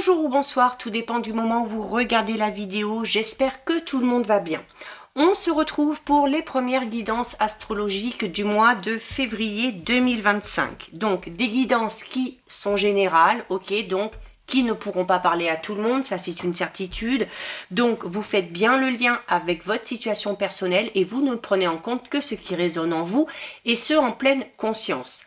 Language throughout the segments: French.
Bonjour ou bonsoir, tout dépend du moment où vous regardez la vidéo. J'espère que tout le monde va bien. On se retrouve pour les premières guidances astrologiques du mois de février 2025. Donc des guidances qui sont générales, ok, donc qui ne pourront pas parler à tout le monde, ça c'est une certitude. Donc vous faites bien le lien avec votre situation personnelle et vous ne prenez en compte que ce qui résonne en vous et ce en pleine conscience.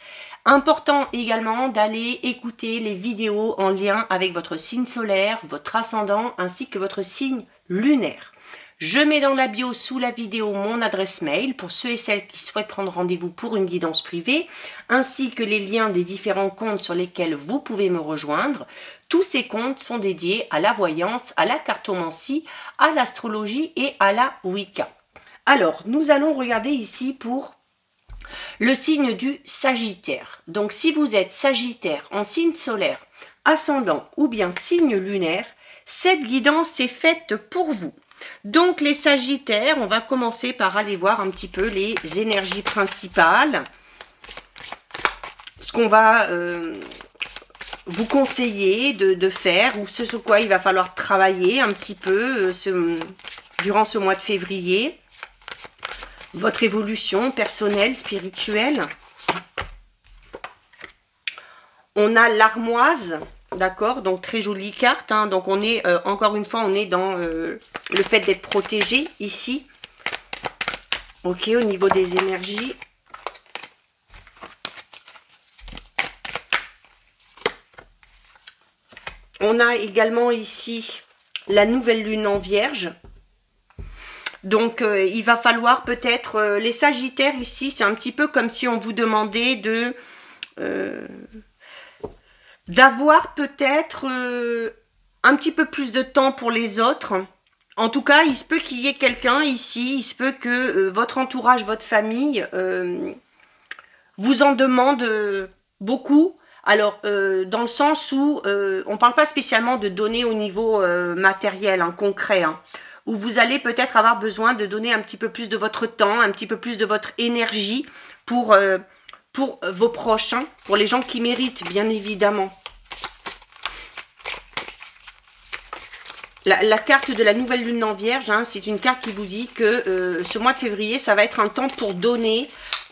Important également d'aller écouter les vidéos en lien avec votre signe solaire, votre ascendant ainsi que votre signe lunaire. Je mets dans la bio sous la vidéo mon adresse mail pour ceux et celles qui souhaitent prendre rendez-vous pour une guidance privée, ainsi que les liens des différents comptes sur lesquels vous pouvez me rejoindre. Tous ces comptes sont dédiés à la voyance, à la cartomancie, à l'astrologie et à la Wicca. Alors, nous allons regarder ici pour le signe du Sagittaire. Donc, si vous êtes Sagittaire en signe solaire, ascendant ou bien signe lunaire, cette guidance est faite pour vous. Donc, les Sagittaires, on va commencer par aller voir un petit peu les énergies principales. Ce qu'on va vous conseiller de faire, ou ce sur quoi il va falloir travailler un petit peu durant ce mois de février. Votre évolution personnelle, spirituelle. On a l'armoise, d'accord, donc très jolie carte. Hein, donc on est, encore une fois, on est dans le fait d'être protégé ici. Ok, au niveau des énergies. On a également ici la nouvelle lune en Vierge. Donc, il va falloir peut-être, les Sagittaires ici, c'est un petit peu comme si on vous demandait d'avoir peut-être un petit peu plus de temps pour les autres. En tout cas, il se peut qu'il y ait quelqu'un ici, il se peut que votre entourage, votre famille vous en demande beaucoup. Alors, dans le sens où on ne parle pas spécialement de donner au niveau matériel, hein, concret, hein, où vous allez peut-être avoir besoin de donner un petit peu plus de votre temps, un petit peu plus de votre énergie pour vos proches, hein, pour les gens qui méritent, bien évidemment. La carte de la nouvelle lune en Vierge, hein, c'est une carte qui vous dit que ce mois de février, ça va être un temps pour donner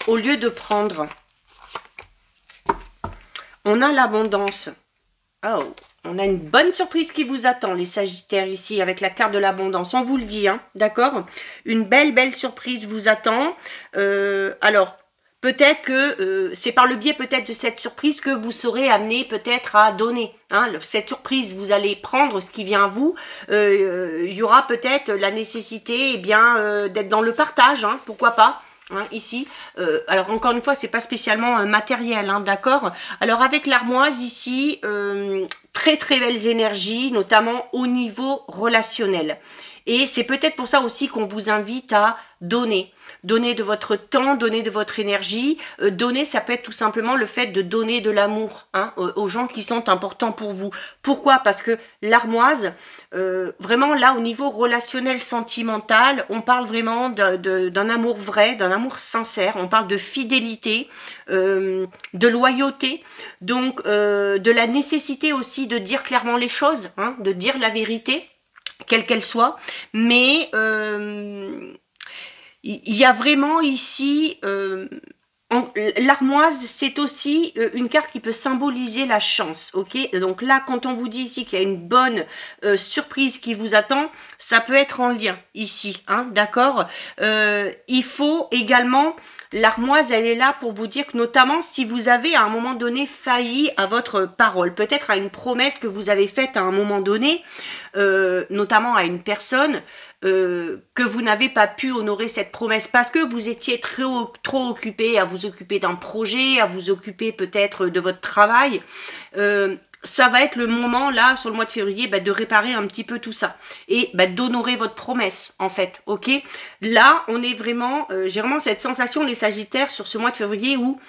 au lieu de prendre. On a l'abondance. Oh, on a une bonne surprise qui vous attend, les Sagittaires, ici, avec la carte de l'abondance. On vous le dit, hein, d'accord? Une belle surprise vous attend. Alors, peut-être que c'est par le biais peut-être de cette surprise que vous serez amené peut-être à donner. Hein, cette surprise, vous allez prendre ce qui vient à vous. Il y aura peut-être la nécessité eh bien d'être dans le partage, hein, pourquoi pas. Hein, ici, alors encore une fois, c'est pas spécialement matériel, hein, d'accord. Alors avec l'armoise ici, très belles énergies, notamment au niveau relationnel. Et c'est peut-être pour ça aussi qu'on vous invite à donner. Donner de votre temps, donner de votre énergie. Donner, ça peut être tout simplement le fait de donner de l'amour, hein, aux gens qui sont importants pour vous. Pourquoi? Parce que l'armoise, vraiment là, au niveau relationnel, sentimental, on parle vraiment d'un amour vrai, d'un amour sincère. On parle de fidélité, de loyauté. Donc, de la nécessité aussi de dire clairement les choses, hein, de dire la vérité, quelle qu'elle soit, mais il y a vraiment ici, l'armoise, c'est aussi une carte qui peut symboliser la chance, ok? Donc là, quand on vous dit ici qu'il y a une bonne surprise qui vous attend, ça peut être en lien ici, hein, d'accord? Il faut également, l'armoise, elle est là pour vous dire que notamment si vous avez à un moment donné failli à votre parole, peut-être à une promesse que vous avez faite à un moment donné, notamment à une personne, que vous n'avez pas pu honorer cette promesse parce que vous étiez trop occupé à vous occuper d'un projet, à vous occuper peut-être de votre travail. Ça va être le moment là sur le mois de février de réparer un petit peu tout ça et d'honorer votre promesse en fait, ok? Là on est vraiment, j'ai vraiment cette sensation les Sagittaires sur ce mois de février où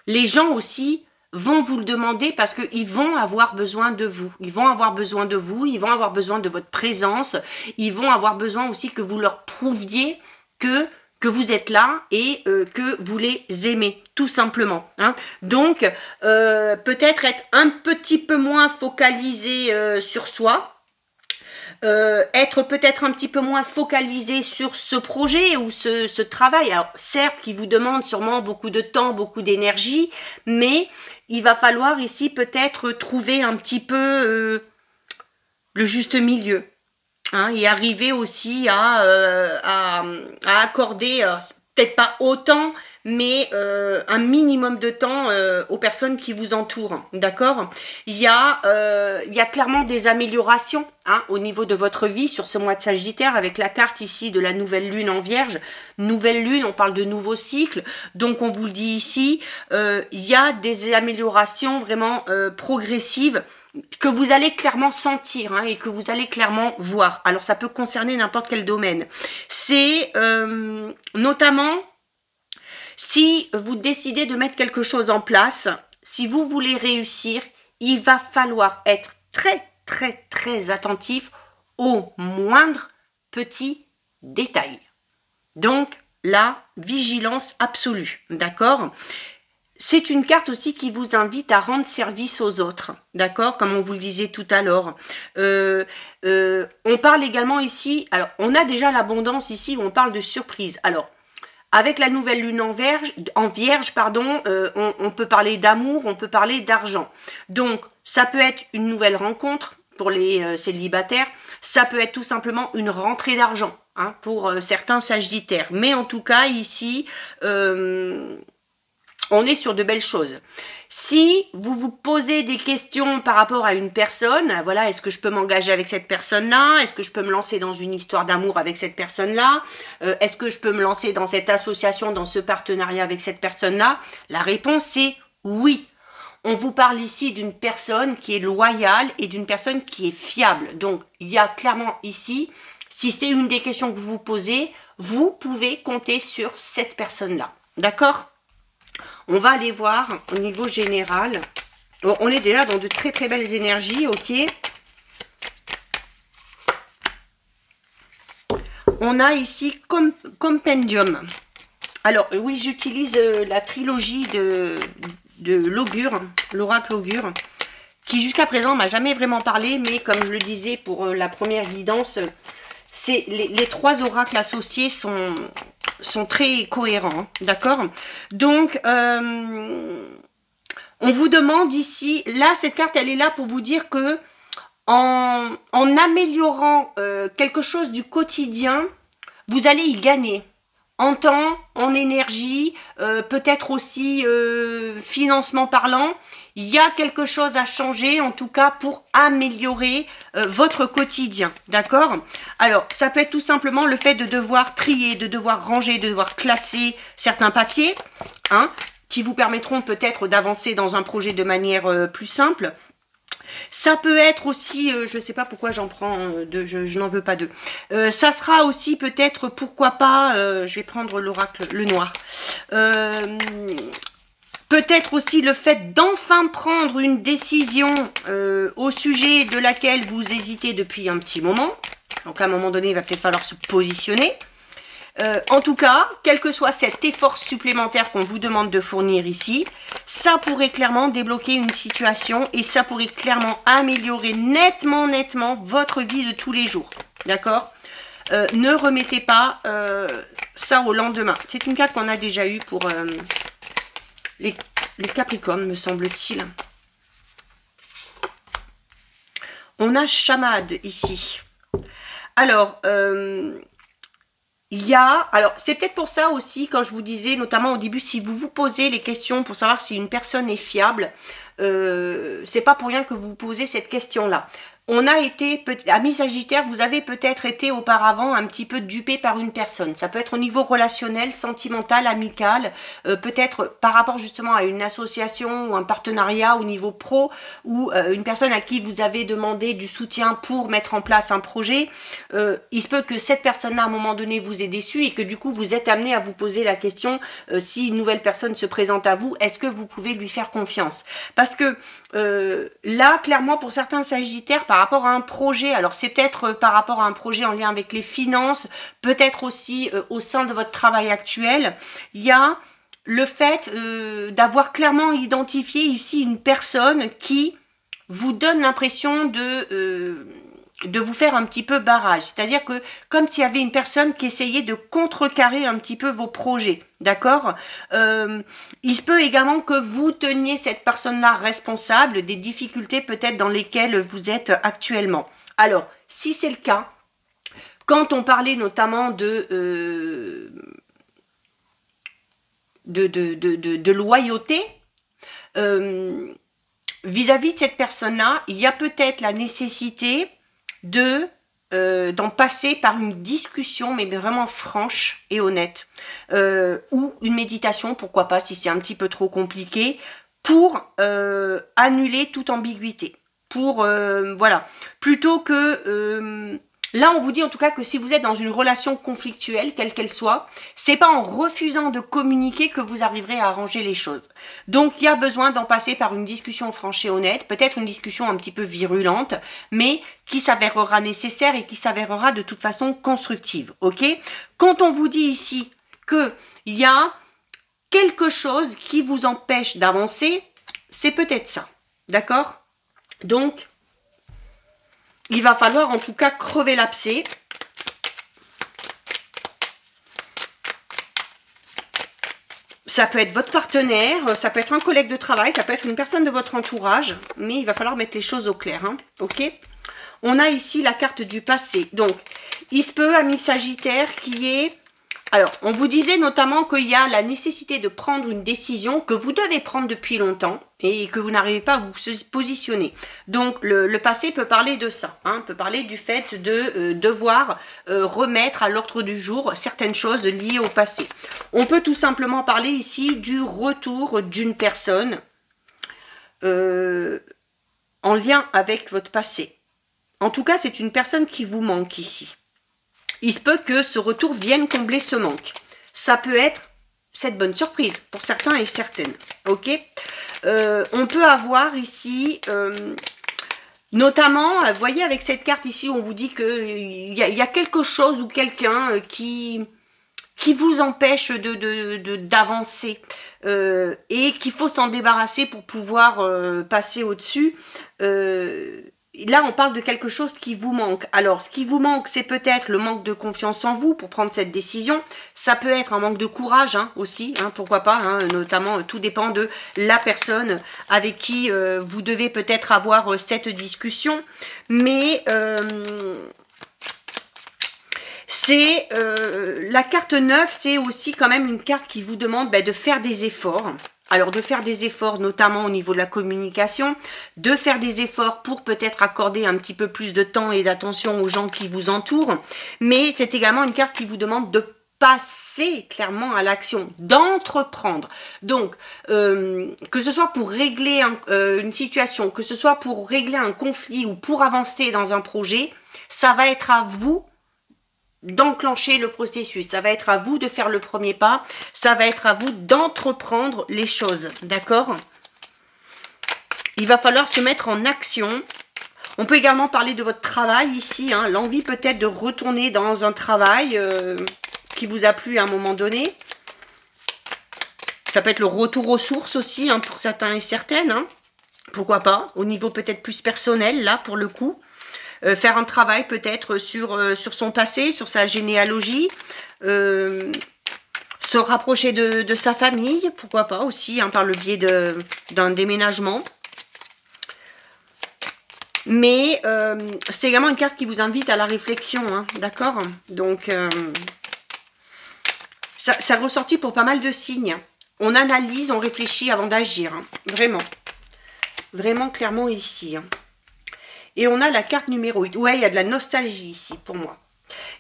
les gens aussi vont vous le demander parce qu'ils vont avoir besoin de vous. Ils vont avoir besoin de vous, ils vont avoir besoin de votre présence, ils vont avoir besoin aussi que vous leur prouviez que que vous êtes là et que vous les aimez, tout simplement. Hein. Donc, peut-être être un petit peu moins focalisé sur soi, être peut-être un petit peu moins focalisé sur ce projet ou ce travail. Alors, certes, qui vous demande sûrement beaucoup de temps, beaucoup d'énergie, mais il va falloir ici peut-être trouver un petit peu le juste milieu. Hein, et arriver aussi à accorder, peut-être pas autant, mais un minimum de temps aux personnes qui vous entourent, d'accord? Il y a clairement des améliorations hein, au niveau de votre vie sur ce mois de Sagittaire, avec la carte ici de la nouvelle lune en Vierge. Nouvelle lune, on parle de nouveau cycle, donc on vous le dit ici, il y a des améliorations vraiment progressives, que vous allez clairement sentir hein, et que vous allez clairement voir. Alors, ça peut concerner n'importe quel domaine. C'est notamment si vous décidez de mettre quelque chose en place, si vous voulez réussir, il va falloir être très, très, très attentif aux moindres petits détails. Donc, la vigilance absolue, d'accord ? C'est une carte aussi qui vous invite à rendre service aux autres, d'accord? Comme on vous le disait tout à l'heure. On parle également ici, alors on a déjà l'abondance ici où on parle de surprise. Alors, avec la nouvelle lune en vierge, pardon, on peut parler d'amour, on peut parler d'argent. Donc, ça peut être une nouvelle rencontre pour les célibataires, ça peut être tout simplement une rentrée d'argent hein, pour certains sagittaires. Mais en tout cas, ici... on est sur de belles choses. Si vous vous posez des questions par rapport à une personne, voilà, est-ce que je peux m'engager avec cette personne-là? Est-ce que je peux me lancer dans une histoire d'amour avec cette personne-là? Est-ce que je peux me lancer dans cette association, dans ce partenariat avec cette personne-là? La réponse c'est oui. On vous parle ici d'une personne qui est loyale et d'une personne qui est fiable. Donc, il y a clairement ici, si c'est une des questions que vous vous posez, vous pouvez compter sur cette personne-là. D'accord ? On va aller voir au niveau général. Bon, on est déjà dans de très très belles énergies, ok. On a ici Compendium. Alors oui, j'utilise la trilogie de l'augure, l'oracle augure, qui jusqu'à présent m'a jamais vraiment parlé, mais comme je le disais pour la première guidance, c'est les trois oracles associés sont très cohérents, d'accord? Donc, on vous demande ici, là, cette carte, elle est là pour vous dire que en améliorant quelque chose du quotidien, vous allez y gagner. En temps, en énergie, peut-être aussi financement parlant, il y a quelque chose à changer, en tout cas pour améliorer votre quotidien, d'accord? Alors, ça peut être tout simplement le fait de devoir trier, de devoir ranger, de devoir classer certains papiers, hein, qui vous permettront peut-être d'avancer dans un projet de manière plus simple. Ça peut être aussi, je ne sais pas pourquoi j'en prends deux, je n'en veux pas deux. Ça sera aussi peut-être, pourquoi pas, je vais prendre l'oracle, le noir. Peut-être aussi le fait d'enfin prendre une décision au sujet de laquelle vous hésitez depuis un petit moment. Donc à un moment donné, il va peut-être falloir se positionner. En tout cas, quel que soit cet effort supplémentaire qu'on vous demande de fournir ici, ça pourrait clairement débloquer une situation et ça pourrait clairement améliorer nettement votre vie de tous les jours. D'accord? Ne remettez pas ça au lendemain. C'est une carte qu'on a déjà eue pour les Capricornes, me semble-t-il. On a Chamade ici. Alors, alors c'est peut-être pour ça aussi, quand je vous disais, notamment au début, si vous vous posez les questions pour savoir si une personne est fiable, c'est pas pour rien que vous vous posez cette question-là. On a été, amis Sagittaire, vous avez peut-être été auparavant un petit peu dupé par une personne. Ça peut être au niveau relationnel, sentimental, amical, peut-être par rapport justement à une association ou un partenariat au niveau pro, ou une personne à qui vous avez demandé du soutien pour mettre en place un projet. Il se peut que cette personne-là, à un moment donné, vous ait déçu et que du coup, vous êtes amené à vous poser la question, si une nouvelle personne se présente à vous, est-ce que vous pouvez lui faire confiance? Parce que là, clairement, pour certains Sagittaires, par par rapport à un projet. Alors c'est peut-être par rapport à un projet en lien avec les finances, peut-être aussi au sein de votre travail actuel. Il y a le fait d'avoir clairement identifié ici une personne qui vous donne l'impression de vous faire un petit peu barrage. C'est-à-dire que comme s'il y avait une personne qui essayait de contrecarrer un petit peu vos projets. D'accord? Il se peut également que vous teniez cette personne-là responsable des difficultés peut-être dans lesquelles vous êtes actuellement. Alors, si c'est le cas, quand on parlait notamment de loyauté, vis-à-vis de cette personne-là, il y a peut-être la nécessité d'en passer par une discussion, mais vraiment franche et honnête, ou une méditation, pourquoi pas, si c'est un petit peu trop compliqué, pour annuler toute ambiguïté. Pour, voilà, plutôt que... là, on vous dit en tout cas que si vous êtes dans une relation conflictuelle, quelle qu'elle soit, c'est pas en refusant de communiquer que vous arriverez à arranger les choses. Donc, il y a besoin d'en passer par une discussion franche et honnête, peut-être une discussion un petit peu virulente, mais qui s'avérera nécessaire et qui s'avérera de toute façon constructive, ok? Quand on vous dit ici qu'il y a quelque chose qui vous empêche d'avancer, c'est peut-être ça, d'accord? Donc, il va falloir en tout cas crever l'abcès. Ça peut être votre partenaire, ça peut être un collègue de travail, ça peut être une personne de votre entourage, mais il va falloir mettre les choses au clair, hein, ok? On a ici la carte du passé. Donc, il se peut, ami Sagittaire, qui est... Alors, on vous disait notamment qu'il y a la nécessité de prendre une décision que vous devez prendre depuis longtemps et que vous n'arrivez pas à vous positionner. Donc, le passé peut parler de ça, hein, peut parler du fait de devoir remettre à l'ordre du jour certaines choses liées au passé. On peut tout simplement parler ici du retour d'une personne en lien avec votre passé. En tout cas, c'est une personne qui vous manque ici. Il se peut que ce retour vienne combler ce manque. Ça peut être cette bonne surprise pour certains et certaines. Ok, on peut avoir ici, notamment, vous voyez avec cette carte ici, on vous dit qu'il y a quelque chose ou quelqu'un qui vous empêche d'avancer et qu'il faut s'en débarrasser pour pouvoir passer au-dessus. Là, on parle de quelque chose qui vous manque. Alors, ce qui vous manque, c'est peut-être le manque de confiance en vous pour prendre cette décision. Ça peut être un manque de courage hein, aussi, hein, pourquoi pas. Hein, notamment, tout dépend de la personne avec qui vous devez peut-être avoir cette discussion. Mais c'est la carte 9, c'est aussi quand même une carte qui vous demande de faire des efforts. Alors, de faire des efforts, notamment au niveau de la communication, de faire des efforts pour peut-être accorder un petit peu plus de temps et d'attention aux gens qui vous entourent. Mais c'est également une carte qui vous demande de passer clairement à l'action, d'entreprendre. Donc, que ce soit pour régler une situation, que ce soit pour régler un conflit ou pour avancer dans un projet, ça va être à vous d'enclencher le processus, ça va être à vous de faire le premier pas, ça va être à vous d'entreprendre les choses, d'accord? Il va falloir se mettre en action. On peut également parler de votre travail ici, hein, l'envie peut-être de retourner dans un travail qui vous a plu à un moment donné. Ça peut être le retour aux sources aussi, hein, pour certains et certaines, hein. Pourquoi pas, au niveau peut-être plus personnel, là, pour le coup. Faire un travail peut-être sur son passé, sur sa généalogie, se rapprocher de sa famille, pourquoi pas aussi, hein, par le biais d'un déménagement. Mais c'est également une carte qui vous invite à la réflexion, hein, d'accord? Donc, ça ressortit pour pas mal de signes. On analyse, on réfléchit avant d'agir, hein, vraiment. Vraiment clairement ici, hein. Et on a la carte numéro 8. Ouais, il y a de la nostalgie ici pour moi.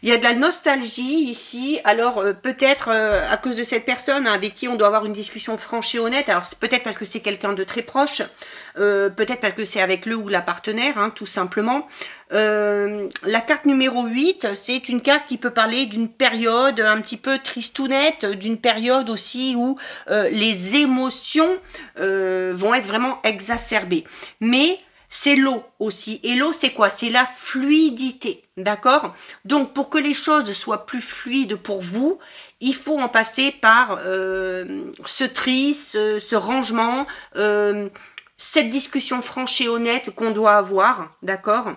Il y a de la nostalgie ici. Alors, peut-être à cause de cette personne avec qui on doit avoir une discussion franche et honnête. Alors, peut-être parce que c'est quelqu'un de très proche. Peut-être parce que c'est avec le ou la partenaire, hein, tout simplement. La carte numéro 8, c'est une carte qui peut parler d'une période un petit peu tristounette, d'une période aussi où les émotions vont être vraiment exacerbées. Mais c'est l'eau aussi. Et l'eau, c'est quoi? C'est la fluidité, d'accord? Donc, pour que les choses soient plus fluides pour vous, il faut en passer par ce tri, ce rangement, cette discussion franche et honnête qu'on doit avoir, d'accord?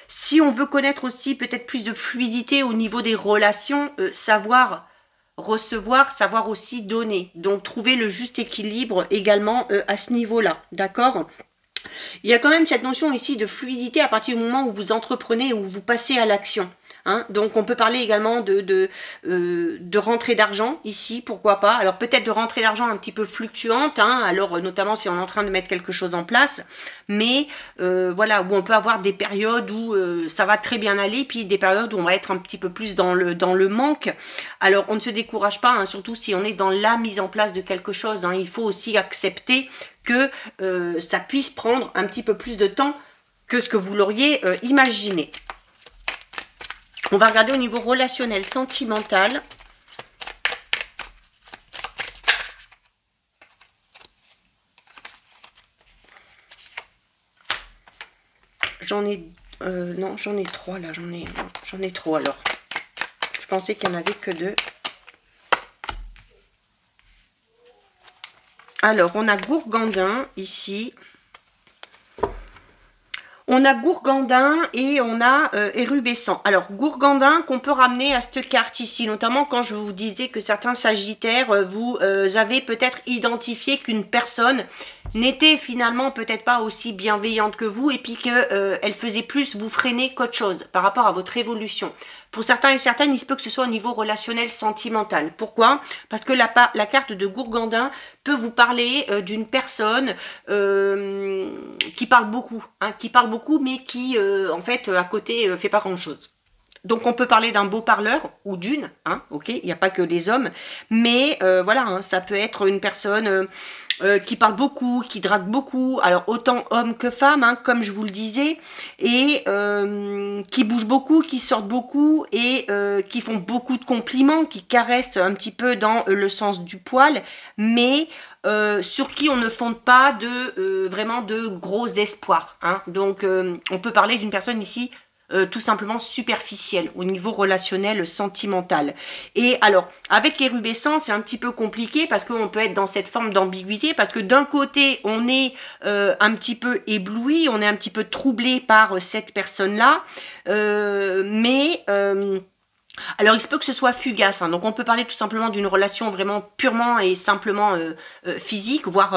Si on veut connaître aussi peut-être plus de fluidité au niveau des relations, savoir recevoir, savoir aussi donner. Donc, trouver le juste équilibre également à ce niveau-là, d'accord? Il y a quand même cette notion ici de fluidité à partir du moment où vous entreprenez, où vous passez à l'action. Hein. Donc on peut parler également de rentrée d'argent ici, pourquoi pas. Alors peut-être de rentrée d'argent un petit peu fluctuante, hein, alors notamment si on est en train de mettre quelque chose en place, mais voilà, où on peut avoir des périodes où ça va très bien aller, puis des périodes où on va être un petit peu plus dans le manque. Alors on ne se décourage pas, hein, surtout si on est dans la mise en place de quelque chose, hein, il faut aussi accepter que ça puisse prendre un petit peu plus de temps que ce que vous l'auriez imaginé. On va regarder au niveau relationnel, sentimental. J'en ai... non, j'en ai 3 là, j'en ai trop alors. Je pensais qu'il n'y en avait que 2. Alors, on a Gourgandin ici. On a Gourgandin et on a Érubescent. Alors, Gourgandin qu'on peut ramener à cette carte ici, notamment quand je vous disais que certains Sagittaires, vous avez peut-être identifié qu'une personne n'était finalement peut-être pas aussi bienveillante que vous et puis qu'elle faisait plus vous freiner qu'autre chose par rapport à votre évolution. Pour certains et certaines, il se peut que ce soit au niveau relationnel sentimental. Pourquoi? Parce que la carte de Gourgandin peut vous parler d'une personne qui parle beaucoup, hein, mais qui en fait à côté fait pas grand-chose. Donc on peut parler d'un beau parleur ou d'une, hein, ok, il n'y a pas que les hommes, mais voilà, hein, ça peut être une personne qui parle beaucoup, qui drague beaucoup, alors autant homme que femme, hein, comme je vous le disais, et qui bougent beaucoup, qui sortent beaucoup et qui font beaucoup de compliments, qui caressent un petit peu dans le sens du poil, mais sur qui on ne fonde pas vraiment de gros espoirs. Hein. Donc on peut parler d'une personne ici tout simplement superficielle au niveau relationnel sentimental. Et alors, avec Érubescent, c'est un petit peu compliqué parce qu'on peut être dans cette forme d'ambiguïté, parce que d'un côté, on est un petit peu ébloui, on est un petit peu troublé par cette personne-là, mais... alors, il se peut que ce soit fugace, hein, donc on peut parler tout simplement d'une relation vraiment purement et simplement physique, voire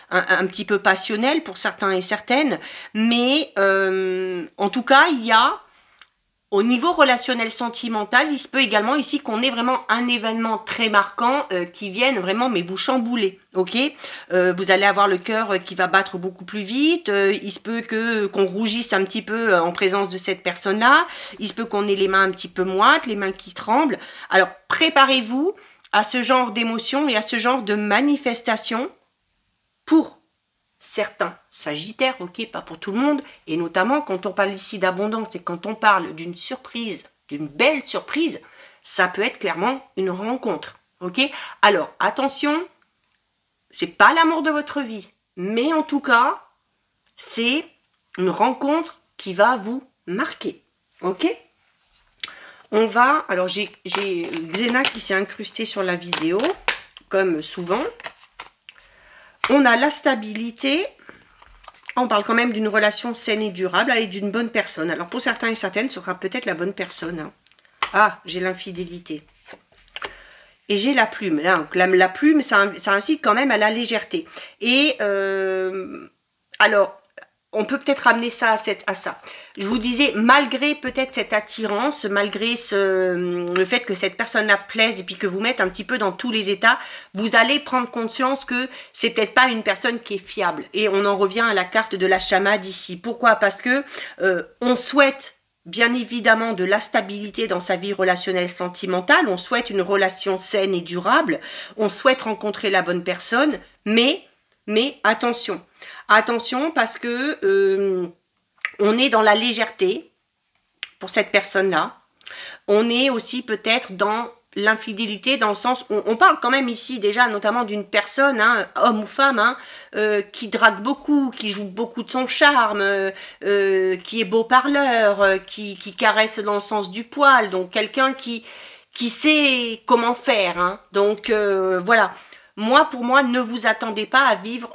un petit peu passionnelle pour certains et certaines, mais en tout cas, il y a, au niveau relationnel sentimental, il se peut également ici qu'on ait vraiment un événement très marquant qui vienne vraiment mais vous chambouler, ok? Vous allez avoir le cœur qui va battre beaucoup plus vite, il se peut qu'on rougisse un petit peu en présence de cette personne-là, il se peut qu'on ait les mains un petit peu moites, les mains qui tremblent. Alors préparez-vous à ce genre d'émotion et à ce genre de manifestation pour certains Sagittaires, ok, pas pour tout le monde, et notamment quand on parle ici d'abondance et quand on parle d'une surprise, d'une belle surprise, ça peut être clairement une rencontre, ok. Alors attention, c'est pas l'amour de votre vie, mais en tout cas, c'est une rencontre qui va vous marquer, ok. On va, alors j'ai Xena qui s'est incrustée sur la vidéo, comme souvent. On a la stabilité, on parle quand même d'une relation saine et durable avec d'une bonne personne. Alors pour certains et certaines, ce sera peut-être la bonne personne. Hein. Ah, j'ai l'infidélité. Et j'ai la plume. Là, donc la plume, ça incite quand même à la légèreté. Et alors, on peut peut-être ramener ça à ça. Je vous disais, malgré peut-être cette attirance, malgré le fait que cette personne-là plaise et puis que vous mette un petit peu dans tous les états, vous allez prendre conscience que c'est peut-être pas une personne qui est fiable. Et on en revient à la carte de la chamade ici. Pourquoi? Parce que on souhaite bien évidemment de la stabilité dans sa vie relationnelle sentimentale, on souhaite une relation saine et durable, on souhaite rencontrer la bonne personne, mais attention. Attention parce que on est dans la légèreté pour cette personne-là. On est aussi peut-être dans l'infidélité dans le sens où on parle quand même ici déjà notamment d'une personne, hein, homme ou femme, hein, qui drague beaucoup, qui joue beaucoup de son charme, qui est beau parleur, qui caresse dans le sens du poil, donc quelqu'un qui sait comment faire, hein. Donc voilà, pour moi, ne vous attendez pas à vivre,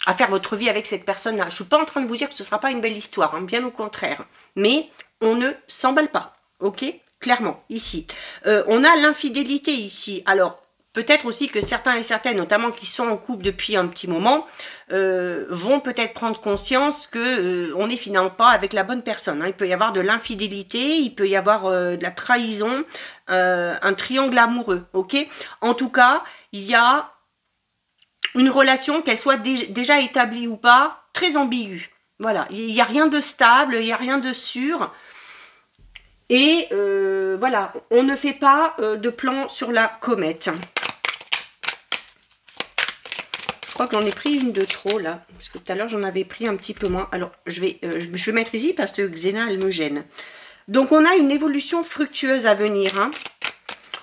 à faire votre vie avec cette personne-là. Je ne suis pas en train de vous dire que ce ne sera pas une belle histoire, hein, bien au contraire, mais on ne s'emballe pas, ok? Clairement, ici. On a l'infidélité ici, alors peut-être aussi que certains et certaines, notamment qui sont en couple depuis un petit moment, vont peut-être prendre conscience que on n'est finalement pas avec la bonne personne, hein. Il peut y avoir de l'infidélité, il peut y avoir de la trahison, un triangle amoureux, ok? En tout cas, il y a une relation, qu'elle soit déjà établie ou pas, très ambiguë. Voilà, il n'y a rien de stable, il n'y a rien de sûr. Et voilà, on ne fait pas de plan sur la comète. Je crois que j'en ai pris une de trop là, parce que tout à l'heure j'en avais pris un petit peu moins. Alors je vais mettre ici parce que Xena elle me gêne. Donc on a une évolution fructueuse à venir, hein,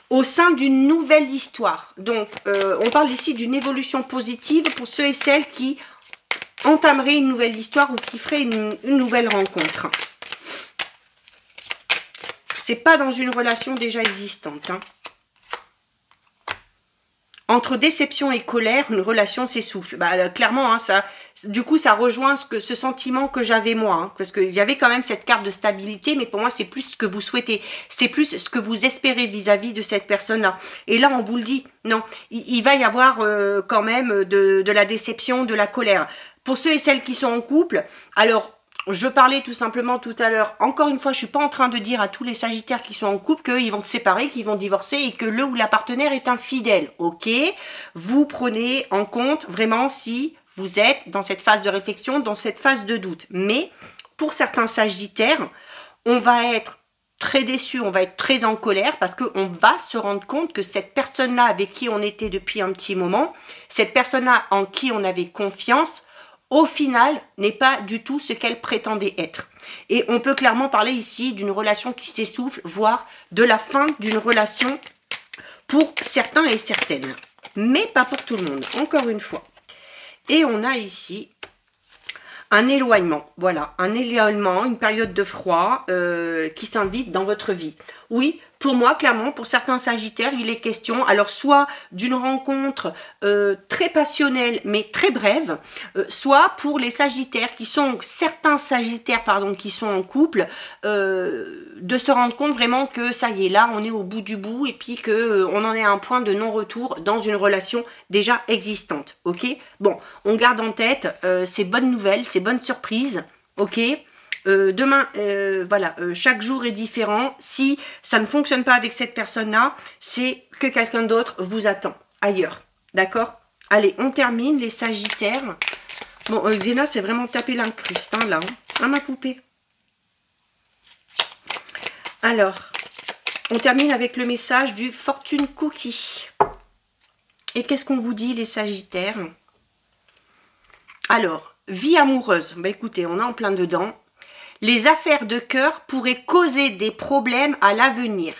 au sein d'une nouvelle histoire. Donc on parle ici d'une évolution positive pour ceux et celles qui entameraient une nouvelle histoire ou qui feraient une nouvelle rencontre. C'est pas dans une relation déjà existante, hein. Entre déception et colère, une relation s'essouffle. Bah, clairement, hein, du coup, ça rejoint ce sentiment que j'avais moi. Hein, parce qu'il y avait quand même cette carte de stabilité, mais pour moi, c'est plus ce que vous souhaitez. C'est plus ce que vous espérez vis-à-vis de cette personne-là. Et là, on vous le dit, non, il va y avoir quand même de la déception, de la colère. Pour ceux et celles qui sont en couple, alors... Je parlais tout simplement tout à l'heure, encore une fois, je ne suis pas en train de dire à tous les sagittaires qui sont en couple qu'ils vont se séparer, qu'ils vont divorcer et que le ou la partenaire est infidèle, ok? Vous prenez en compte vraiment si vous êtes dans cette phase de réflexion, dans cette phase de doute. Mais pour certains sagittaires, on va être très déçu, on va être très en colère parce qu'on va se rendre compte que cette personne-là avec qui on était depuis un petit moment, cette personne-là en qui on avait confiance, au final, n'est pas du tout ce qu'elle prétendait être. Et on peut clairement parler ici d'une relation qui s'essouffle, voire de la fin d'une relation pour certains et certaines. Mais pas pour tout le monde, encore une fois. Et on a ici un éloignement. Voilà, un éloignement, une période de froid qui s'invite dans votre vie. Oui, pour moi, clairement, pour certains sagittaires, il est question, alors soit d'une rencontre très passionnelle, mais très brève, soit pour les sagittaires qui sont, certains sagittaires, pardon, qui sont en couple, de se rendre compte vraiment que ça y est, là, on est au bout du bout, et puis qu'on en est à un point de non-retour dans une relation déjà existante, ok? Bon, on garde en tête ces bonnes nouvelles, ces bonnes surprises, ok? Demain, voilà, chaque jour est différent. Si ça ne fonctionne pas avec cette personne-là, c'est que quelqu'un d'autre vous attend ailleurs. D'accord? Allez, on termine les sagittaires. Bon, Xena, c'est vraiment taper l'incruste, hein, là. Hein, ma poupée. Alors, on termine avec le message du Fortune Cookie. Et qu'est-ce qu'on vous dit, les sagittaires? Alors, vie amoureuse. Bah, écoutez, on est en plein dedans. Les affaires de cœur pourraient causer des problèmes à l'avenir.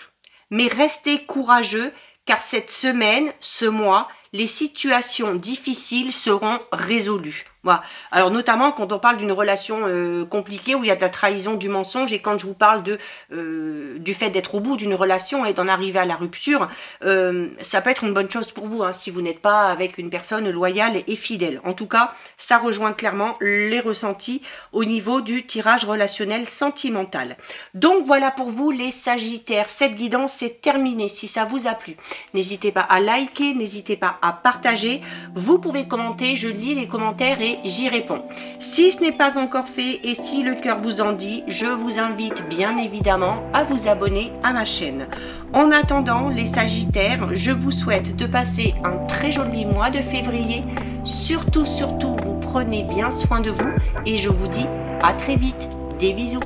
Mais restez courageux car cette semaine, ce mois, les situations difficiles seront résolues. Voilà. Alors notamment quand on parle d'une relation compliquée où il y a de la trahison, du mensonge, et quand je vous parle du fait d'être au bout d'une relation et d'en arriver à la rupture, ça peut être une bonne chose pour vous, hein, si vous n'êtes pas avec une personne loyale et fidèle. En tout cas, ça rejoint clairement les ressentis au niveau du tirage relationnel sentimental. Donc voilà pour vous les sagittaires, cette guidance est terminée. Si ça vous a plu, n'hésitez pas à liker, n'hésitez pas à partager, vous pouvez commenter, je lis les commentaires et j'y réponds. Si ce n'est pas encore fait et si le cœur vous en dit, je vous invite bien évidemment à vous abonner à ma chaîne. En attendant, les sagittaires, je vous souhaite de passer un très joli mois de février. Surtout, vous prenez bien soin de vous et je vous dis à très vite. Des bisous.